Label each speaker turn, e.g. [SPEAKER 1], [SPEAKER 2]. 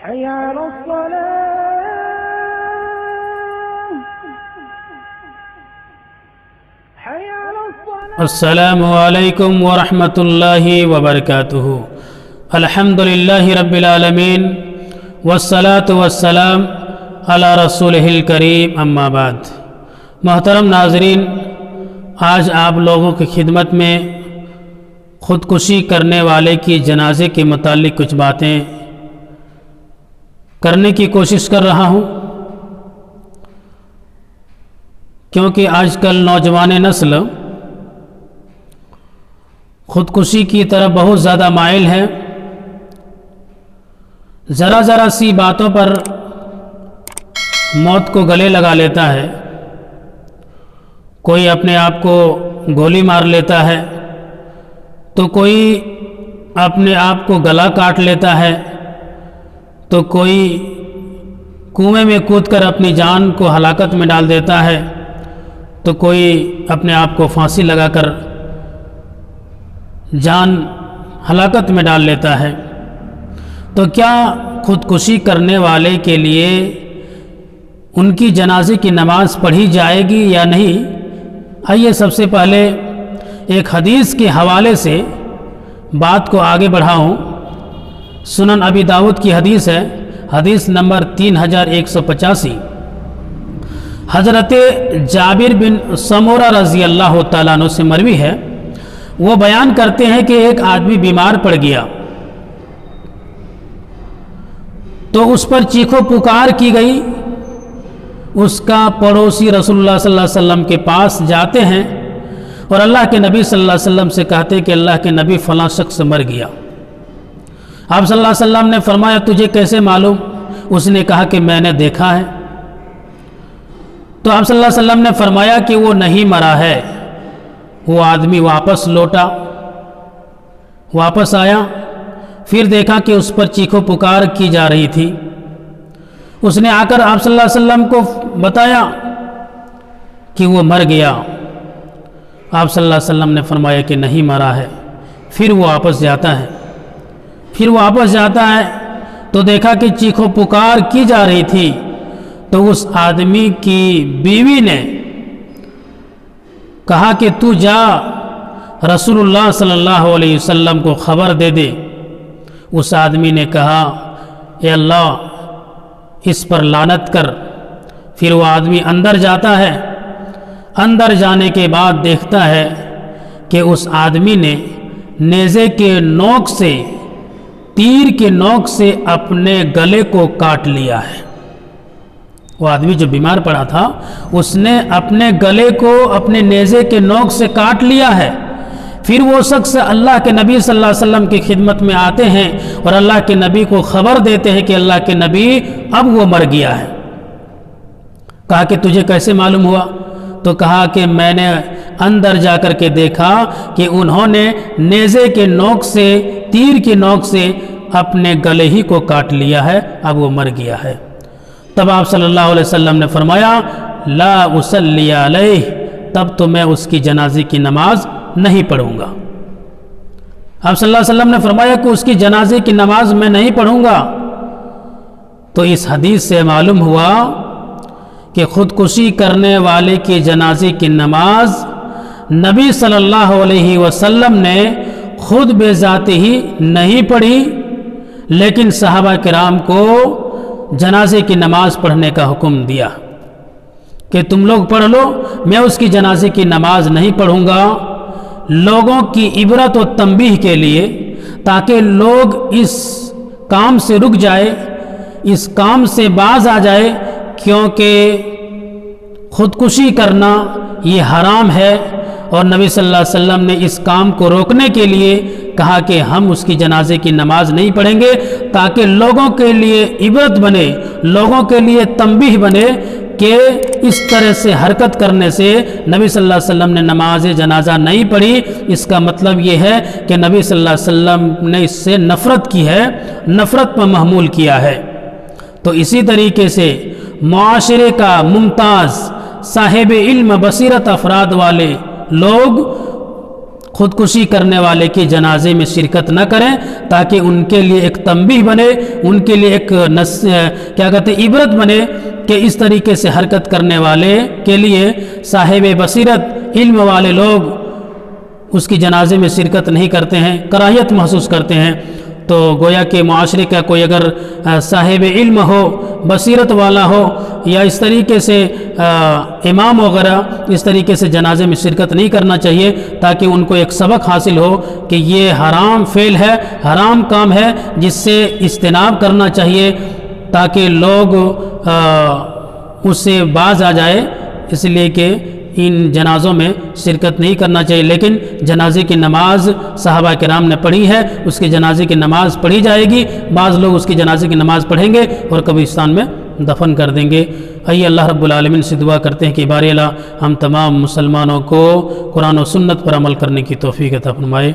[SPEAKER 1] حي على الصلاة حي على الصلاة
[SPEAKER 2] السلام علیکم ورحمۃ اللہ وبرکاتہ۔ الحمد للہ رب العالمین والصلاة والسلام علی رسولہ الکریم، اما بعد۔ محترم ناظرین، آج آپ لوگوں کی خدمت میں خودکشی کرنے والے کی جنازے کے متعلق کچھ باتیں کرنے کی کوشش کر رہا ہوں، کیونکہ آج کل نوجوان نسل خودکشی کی طرف بہت زیادہ مائل ہے۔ ذرا سی باتوں پر موت کو گلے لگا لیتا ہے، کوئی اپنے آپ کو گولی مار لیتا ہے، تو کوئی اپنے آپ کو گلا کاٹ لیتا ہے، تو کوئی کنویں میں کود کر اپنی جان کو ہلاکت میں ڈال دیتا ہے، تو کوئی اپنے آپ کو پھانسی لگا کر جان ہلاکت میں ڈال لیتا ہے۔ تو کیا خودکشی کرنے والے کے لیے ان کی جنازے کی نماز پڑھی جائے گی یا نہیں؟ آئیے سب سے پہلے ایک حدیث کے حوالے سے بات کو آگے بڑھاؤں۔ سنن ابی داؤد کی حدیث ہے، حدیث نمبر 3185۔ حضرت جابر بن سمورہ رضی اللہ تعالیٰ عنہ سے مروی ہے، وہ بیان کرتے ہیں کہ ایک آدمی بیمار پڑ گیا تو اس پر چیخو پکار کی گئی۔ اس کا پڑوسی رسول اللہ صلی اللہ علیہ وسلم کے پاس جاتے ہیں اور اللہ کے نبی صلی اللہ علیہ وسلم سے کہتے ہیں کہ اللہ کے نبی فلاں شخص مر گیا۔ آپ صلی اللہ علیہ وسلم نے فرمایا تجھے کیسے معلوم؟ اس نے کہا کہ میں نے دیکھا ہے۔ تو آپ صلی اللہ علیہ وسلم نے فرمایا کہ وہ نہیں مرا ہے۔ وہ آدمی واپس لوٹا، واپس آیا، پھر دیکھا کہ اس پر چیخو پکار کی جا رہی تھی۔ اس نے آ کر آپ صلی اللہ علیہ وسلم کو بتایا کہ وہ مر گیا۔ آپ صلی اللہ علیہ وسلم نے فرمایا کہ نہیں مرا ہے۔ پھر وہ واپس جاتا ہے تو دیکھا کہ چیخو پکار کی جا رہی تھی۔ تو اس آدمی کی بیوی نے کہا کہ تو جا رسول اللہ صلی اللہ علیہ وسلم کو خبر دے دے۔ اس آدمی نے کہا اے اللہ اس پر لعنت کر۔ پھر وہ آدمی اندر جاتا ہے، اندر جانے کے بعد دیکھتا ہے کہ اس آدمی نے نیزے کے نوک سے، تیر کے نوک سے اپنے گلے کو کاٹ لیا ہے۔ وہ آدمی جو بیمار پڑا تھا اس نے اپنے گلے کو اپنے نیزے کے نوک سے کاٹ لیا ہے۔ پھر وہ شخص اللہ کے نبی صلی اللہ علیہ وسلم کی خدمت میں آتے ہیں اور اللہ کے نبی کو خبر دیتے ہیں کہ اللہ کے نبی اب وہ مر گیا ہے۔ کہا کہ تجھے کیسے معلوم ہوا؟ تو کہا کہ میں نے اندر جا کر کے دیکھا کہ انہوں نے نیزے کے نوک سے، تیر کے نوک سے اپنے گلے ہی کو کاٹ لیا ہے، اب وہ مر گیا ہے۔ تب آپ صلی اللہ علیہ وسلم نے فرمایا لا اصلی علیہ، تب تو میں اس کی جنازے کی نماز نہیں پڑھوں گا۔ آپ صلی اللہ علیہ وسلم نے فرمایا کہ اس کی جنازے کی نماز میں نہیں پڑھوں گا۔ تو اس حدیث سے معلوم ہوا کہ خودکشی کرنے والے کی جنازے کی نماز نبی صلی اللہ علیہ وسلم نے خود بے ذات ہی نہیں پڑھی، لیکن صحابہ کرام کو جنازے کی نماز پڑھنے کا حکم دیا کہ تم لوگ پڑھ لو، میں اس کی جنازے کی نماز نہیں پڑھوں گا، لوگوں کی عبرت و تنبیہ کے لیے، تاکہ لوگ اس کام سے رک جائے، اس کام سے باز آ جائے، کیونکہ خودکشی کرنا یہ حرام ہے۔ اور نبی صلی اللہ علیہ وسلم نے اس کام کو روکنے کے لیے کہا کہ ہم اس کی جنازے کی نماز نہیں پڑھیں گے، تاکہ لوگوں کے لیے عبرت بنے، لوگوں کے لیے تنبیہ بنے کہ اس طرح سے حرکت کرنے سے نبی صلی اللہ علیہ وسلم نے نماز جنازہ نہیں پڑھی، اس کا مطلب یہ ہے کہ نبی صلی اللہ علیہ وسلم نے اس سے نفرت کی ہے، نفرت پر محمول کیا ہے۔ تو اسی طریقے سے معاشرے کا ممتاز، صاحب علم، بصیرت افراد والے لوگ خودکشی کرنے والے کی جنازے میں شرکت نہ کریں، تاکہ ان کے لیے ایک تنبیہ بنے، ان کے لیے ایک عبرت بنے کہ اس طریقے سے حرکت کرنے والے کے لیے صاحب بصیرت علم والے لوگ اس کی جنازے میں شرکت نہیں کرتے ہیں، کراہیت محسوس کرتے ہیں۔ تو گویا کہ معاشرے کا کوئی اگر صاحب علم ہو، بصیرت والا ہو، یا اس طریقے سے امام وغیرہ اس طریقے سے جنازے میں شرکت نہیں کرنا چاہیے، تاکہ ان کو ایک سبق حاصل ہو کہ یہ حرام فعل ہے، حرام کام ہے، جس سے اجتناب کرنا چاہیے، تاکہ لوگ اس سے باز آ جائے۔ اس لیے کہ ان جنازوں میں شرکت نہیں کرنا چاہیے، لیکن جنازے کی نماز صحابہ کرام نے پڑھی ہے، اس کی جنازے کی نماز پڑھی جائے گی، بعض لوگ اس کی جنازے کی نماز پڑھیں گے اور قبرستان میں دفن کر دیں گے۔ آئیے اللہ رب العالمین سے دعا کرتے ہیں کہ باری اللہ ہم تمام مسلمانوں کو قرآن و سنت پر عمل کرنے کی توفیق عطا فرمائے۔